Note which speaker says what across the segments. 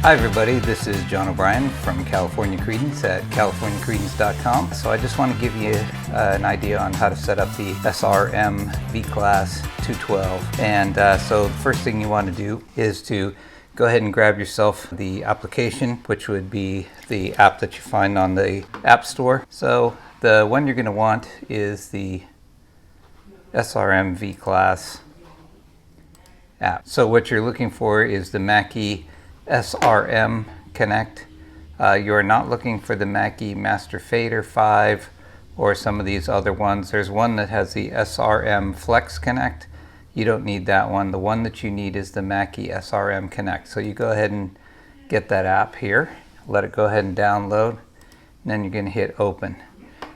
Speaker 1: Hi everybody, this is John O'Brien from California Credence at californiacredence.com. So I just want to give you an idea on how to set up the SRM V-Class 212. And so the first thing you want to do is to go ahead and grab yourself the application, which would be the app that you find on the App Store. So the one you're going to want is the SRM V-Class app. So what you're looking for is the Mackie SRM Connect. You are not looking for the Mackie Master Fader 5 or some of these other ones. There's one that has the SRM Flex Connect. You don't need that one. The one that you need is the Mackie SRM Connect. So you go ahead and get that app here. Let it go ahead and download. And then you're going to hit open.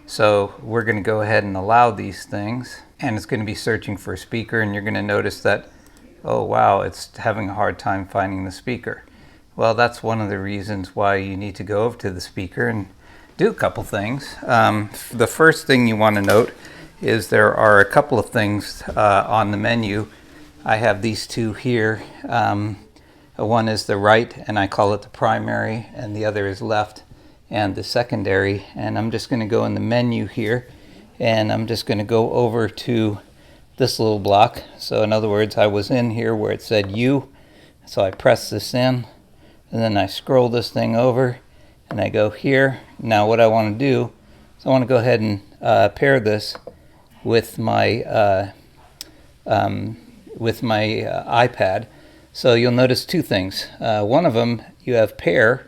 Speaker 1: So we're going to go ahead and allow these things. And it's going to be searching for a speaker. And you're going to notice that, oh wow, it's having a hard time finding the speaker. Well, that's one of the reasons why you need to go over to the speaker and do a couple things. The first thing you want to note is there are a couple of things on the menu. I have these two here. One is the right, and I call it the primary, and the other is left and the secondary. And I'm just going to go in the menu here, and I'm just going to go over to this little block. So in other words, I was in here where it said U, so I press this in. And then I scroll this thing over and I go here. Now what I want to do is I want to go ahead and pair this with my iPad. So you'll notice two things. One of them, you have pair,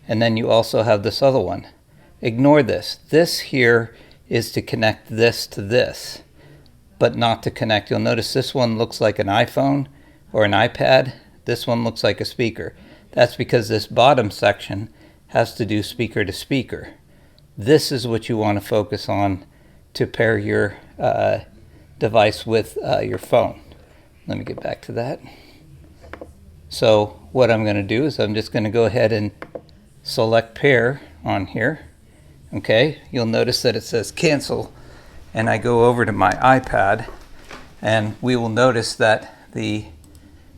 Speaker 1: and then you also have this other one. Ignore this. This here is to connect this to this, but not to connect. You'll notice this one looks like an iPhone or an iPad. This one looks like a speaker. That's because this bottom section has to do speaker to speaker. This is what you want to focus on to pair your device with your phone. Let me get back to that. So what I'm going to do is I'm just going to go ahead and select pair on here. Okay, you'll notice that it says cancel, and I go over to my iPad, and we will notice that the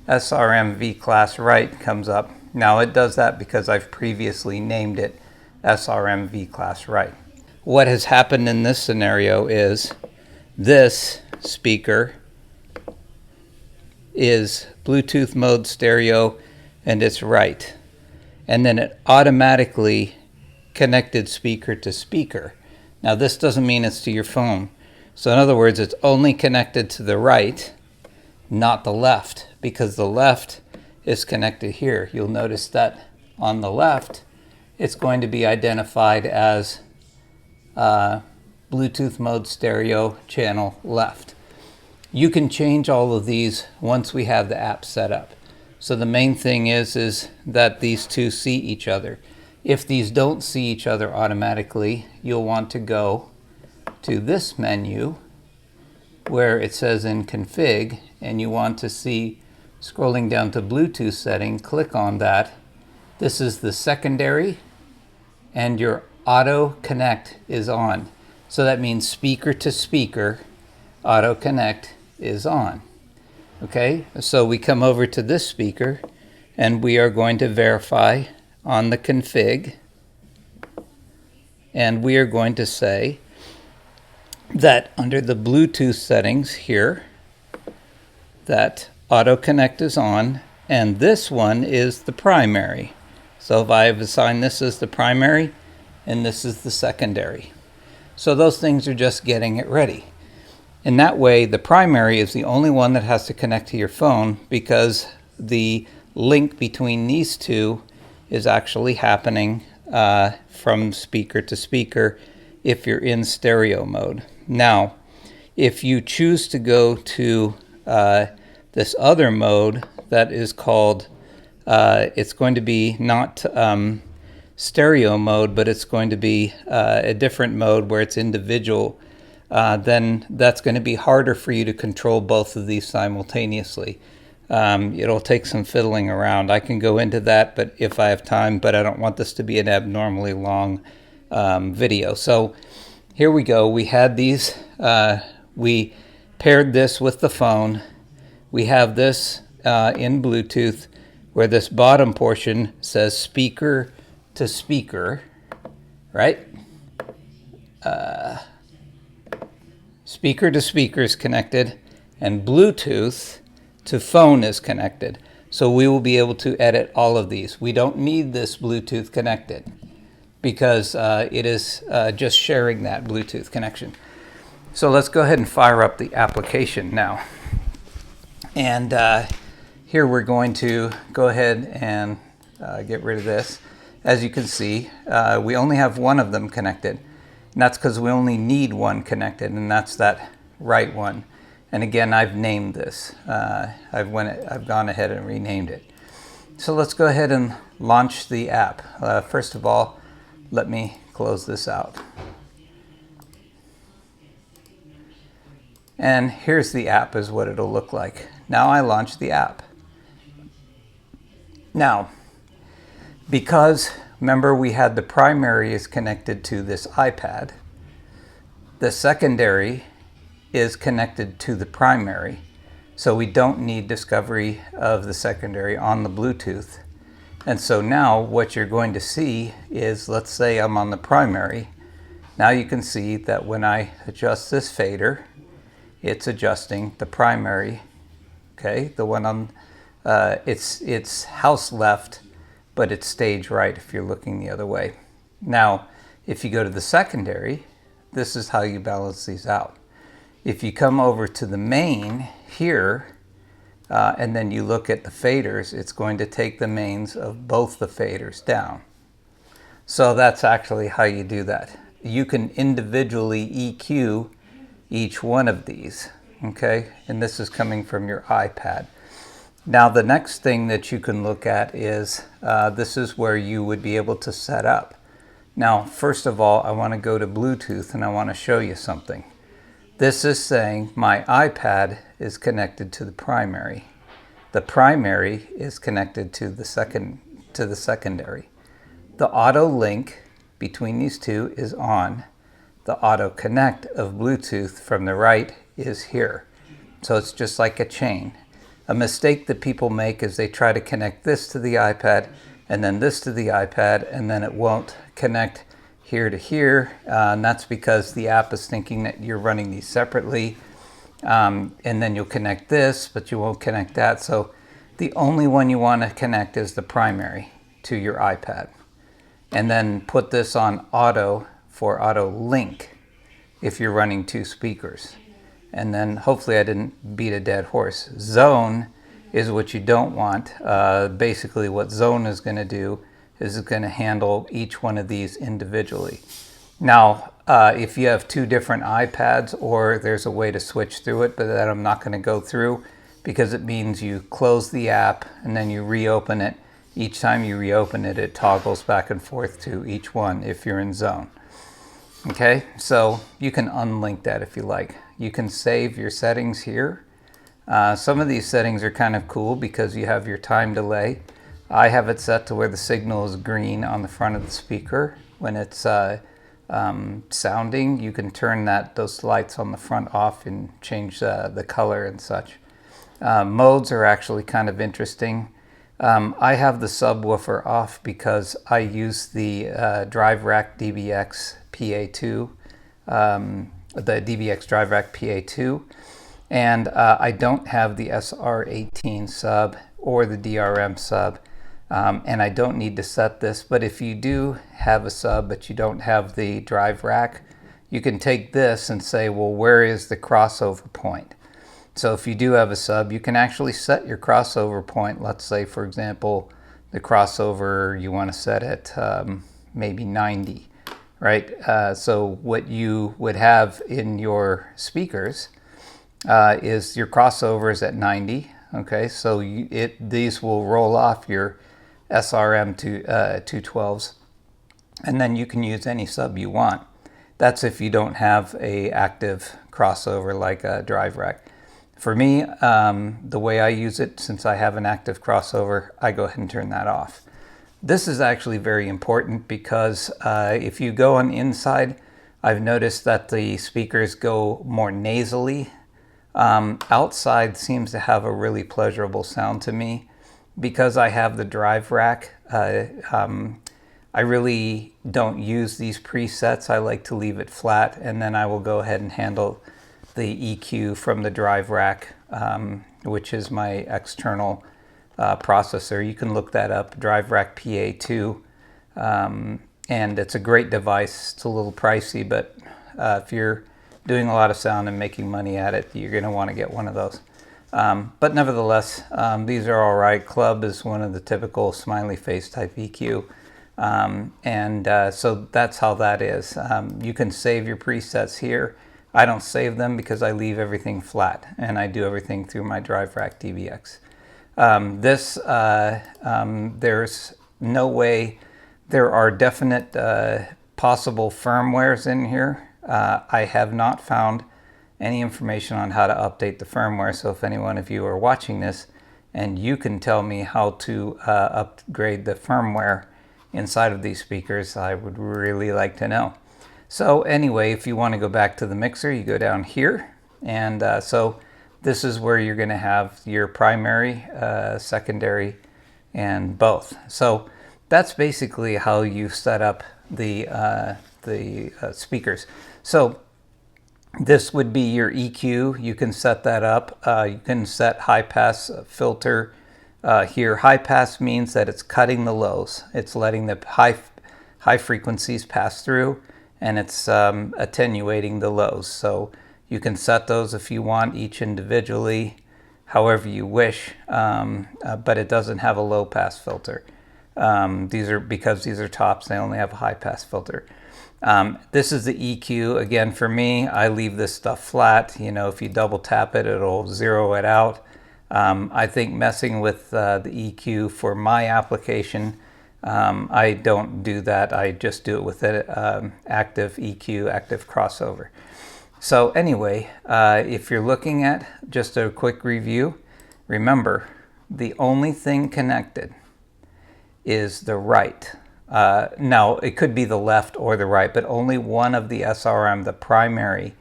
Speaker 1: SRM V-Class Right comes up. Now it does that because I've previously named it SRM V-Class Right. What has happened in this scenario is this speaker is Bluetooth mode stereo and it's right. And then it automatically connected speaker to speaker. Now this doesn't mean it's to your phone. So in other words, it's only connected to the right, not the left, because the left is connected here. You'll notice that on the left, it's going to be identified as Bluetooth mode stereo channel left. You can change all of these once we have the app set up. So the main thing is that these two see each other. If these don't see each other automatically, you'll want to go to this menu where it says in config, and you want to see, scrolling down to Bluetooth setting, click on that. This is the secondary, and your auto connect is on. So that means speaker to speaker, auto connect is on. Okay, so we come over to this speaker, and we are going to verify on the config, and we are going to say that under the Bluetooth settings here, that auto connect is on, and this one is the primary. So if I have assigned this as the primary and this is the secondary. So those things are just getting it ready. In that way, the primary is the only one that has to connect to your phone, because the link between these two is actually happening from speaker to speaker if you're in stereo mode. Now, if you choose to go to this other mode that is called, it's going to be not stereo mode, but it's going to be a different mode where it's individual, then that's going to be harder for you to control both of these simultaneously. It'll take some fiddling around. I can go into that, but if I have time, but I don't want this to be an abnormally long video. So here we go. We had these, we paired this with the phone. We have this in Bluetooth. where this bottom portion says speaker to speaker, right? Speaker to speaker is connected, and Bluetooth to phone is connected. So we will be able to edit all of these. We don't need this Bluetooth connected because it is just sharing that Bluetooth connection. So let's go ahead and fire up the application now. And here we're going to go ahead and get rid of this. As you can see, we only have one of them connected. And that's because we only need one connected, and that's that right one. And again, I've named this. I've gone ahead and renamed it. So let's go ahead and launch the app. First of all, let me close this out. And here's the app is what it'll look like. Now I launch the app. Now, because remember we had the primary is connected to this iPad, the secondary is connected to the primary, so we don't need discovery of the secondary on the Bluetooth. And so now what you're going to see is, let's say I'm on the primary. Now you can see that when I adjust this fader, it's adjusting the primary, okay? The one on, it's house left, but it's stage right if you're looking the other way. Now, if you go to the secondary, this is how you balance these out. If you come over to the main here, and then you look at the faders, it's going to take the mains of both the faders down. So that's actually how you do that. You can individually EQ each one of these, okay? And this is coming from your iPad. Now the next thing that you can look at is, this is where you would be able to set up. Now, first of all, I want to go to Bluetooth and I want to show you something. This is saying my iPad is connected to the primary. The primary is connected to the secondary. The auto link between these two is on. The auto connect of Bluetooth from the right is here. So it's just like a chain. A mistake that people make is they try to connect this to the iPad and then this to the iPad, and then it won't connect here to here. And that's because the app is thinking that you're running these separately. And then you'll connect this, but you won't connect that. So the only one you want to connect is the primary to your iPad. And then put this on auto for auto link if you're running two speakers. And then hopefully I didn't beat a dead horse. Zone is what you don't want. Basically what zone is going to do is it's going to handle each one of these individually. Now, if you have two different iPads, or there's a way to switch through it, but that I'm not going to go through because it means you close the app and then you reopen it. Each time you reopen it, it toggles back and forth to each one if you're in zone. Okay, so you can unlink that if you like. You can save your settings here. Some of these settings are kind of cool because you have your time delay. I have it set to where the signal is green on the front of the speaker. When it's sounding, you can turn those lights on the front off and change the color and such. Modes are actually kind of interesting. I have the subwoofer off because I use the Drive Rack DBX PA2, the DBX Drive Rack PA2, and I don't have the SR18 sub or the DRM sub, and I don't need to set this. But if you do have a sub but you don't have the Drive Rack, you can take this and say, well, where is the crossover point? So if you do have a sub, you can actually set your crossover point. Let's say, for example, the crossover you want to set at maybe 90, right? So what you would have in your speakers is your crossovers at 90. Okay, so these will roll off your SRM212s, and then you can use any sub you want. That's if you don't have a active crossover like a Drive Rack. For me, the way I use it, since I have an active crossover, I go ahead and turn that off. This is actually very important because if you go on the inside, I've noticed that the speakers go more nasally. Outside seems to have a really pleasurable sound to me. because I have the drive rack, I really don't use these presets. I like to leave it flat, and then I will go ahead and handle the EQ from the drive rack, which is my external processor. You can look that up, drive rack PA2, and it's a great device. It's a little pricey, but if you're doing a lot of sound and making money at it, you're going to want to get one of those. But nevertheless, these are all right. Club is one of the typical smiley face type EQ. So that's how that is. You can save your presets here. I don't save them because I leave everything flat and I do everything through my drive rack DVX. There's no way. There are definite possible firmwares in here. I have not found any information on how to update the firmware, so if any one of you are watching this and you can tell me how to upgrade the firmware inside of these speakers, I would really like to know. So anyway, if you want to go back to the mixer, you go down here, and so this is where you're going to have your primary, secondary, and both. So that's basically how you set up the speakers. So this would be your EQ. You can set that up. You can set high pass filter here. High pass means that it's cutting the lows. It's letting the high frequencies pass through, and it's attenuating the lows. So you can set those if you want, each individually, however you wish, but it doesn't have a low pass filter. Because these are tops, they only have a high pass filter. This is the EQ. Again, for me, I leave this stuff flat. You know, if you double tap it, it'll zero it out. I think messing with the EQ for my application, I don't do that. I just do it with active EQ, active crossover. So anyway, if you're looking at just a quick review, remember, the only thing connected is the right. Now, it could be the left or the right, but only one of the SRM, the primary,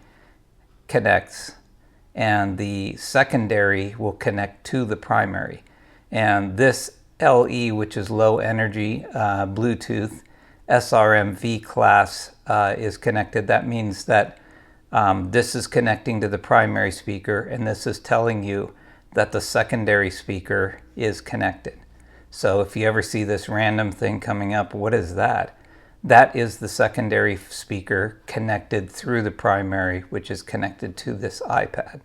Speaker 1: connects, and the secondary will connect to the primary. And this LE, which is low energy Bluetooth, SRM class is connected. That means that this is connecting to the primary speaker, and this is telling you that the secondary speaker is connected. So if you ever see this random thing coming up, what is that? That is the secondary speaker connected through the primary, which is connected to this iPad.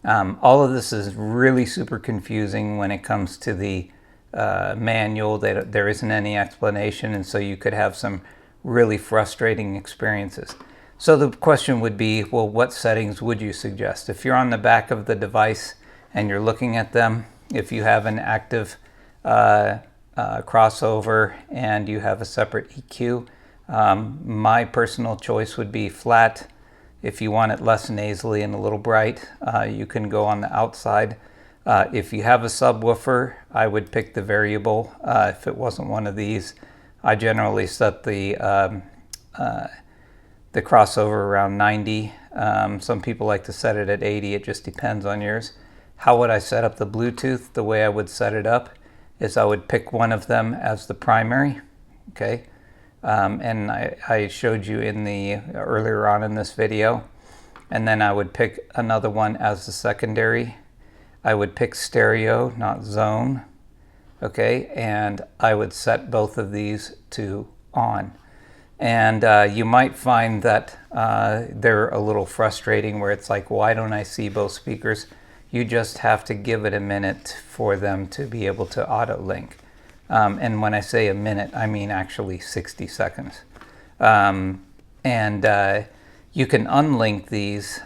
Speaker 1: All of this is really super confusing when it comes to the manual. There isn't any explanation, and so you could have some really frustrating experiences. So the question would be, well, what settings would you suggest? If you're on the back of the device and you're looking at them, if you have an active crossover and you have a separate EQ, my personal choice would be flat. If you want it less nasally and a little bright, you can go on the outside. If you have a subwoofer, I would pick the variable. If it wasn't one of these, I generally set the crossover around 90. Some people like to set it at 80. It just depends on yours. How would I set up the Bluetooth? The way I would set it up is I would pick one of them as the primary, okay? And I showed you in the earlier on in this video. And then I would pick another one as the secondary. I would pick stereo, not zone, okay? And I would set both of these to on. And you might find that they're a little frustrating, where it's like, why don't I see both speakers? You just have to give it a minute for them to be able to auto link. And when I say a minute, I mean actually 60 seconds. You can unlink these.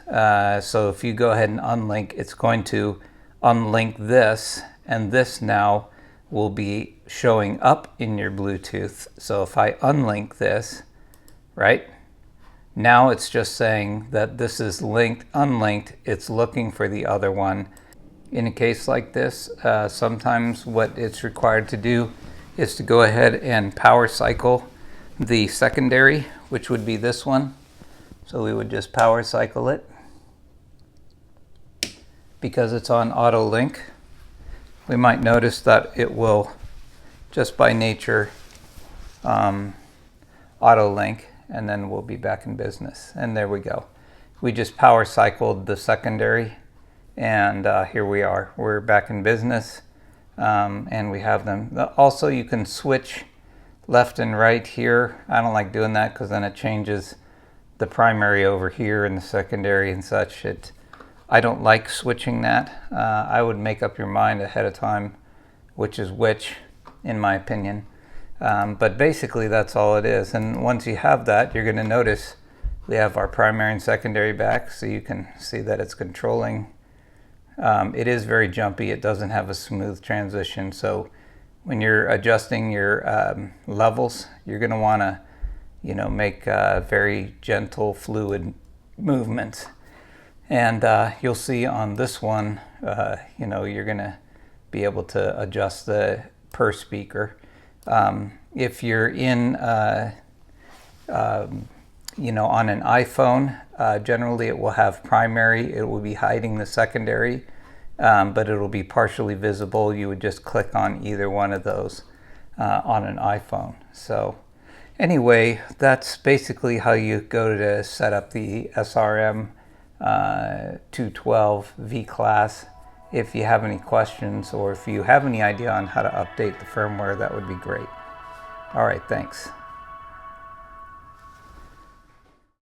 Speaker 1: So if you go ahead and unlink, it's going to unlink this, and this now will be showing up in your Bluetooth. So if I unlink this, right? Now it's just saying that this is linked, unlinked. It's looking for the other one. In a case like this, sometimes what it's required to do is to go ahead and power cycle the secondary, which would be this one. So we would just power cycle it because it's on auto link. we might notice that it will, just by nature, auto link, and then we'll be back in business. And there we go. We just power cycled the secondary, and here we are. We're back in business, and we have them. Also, you can switch left and right here. I don't like doing that because then it changes the primary over here and the secondary and such. I don't like switching that. I would make up your mind ahead of time which is which, in my opinion. But basically that's all it is. And once you have that, you're going to notice we have our primary and secondary back, so you can see that it's controlling. It is very jumpy. It doesn't have a smooth transition. So when you're adjusting your levels, you're going to want to, make very gentle, fluid movements. And you'll see on this one, you're going to be able to adjust the per speaker. If you're in, on an iPhone, generally it will have primary. It will be hiding the secondary, but it'll be partially visible. You would just click on either one of those on an iPhone. So anyway, that's basically how you go to set up the SRM212 V-Class. If you have any questions or if you have any idea on how to update the firmware, that would be great. All right, thanks.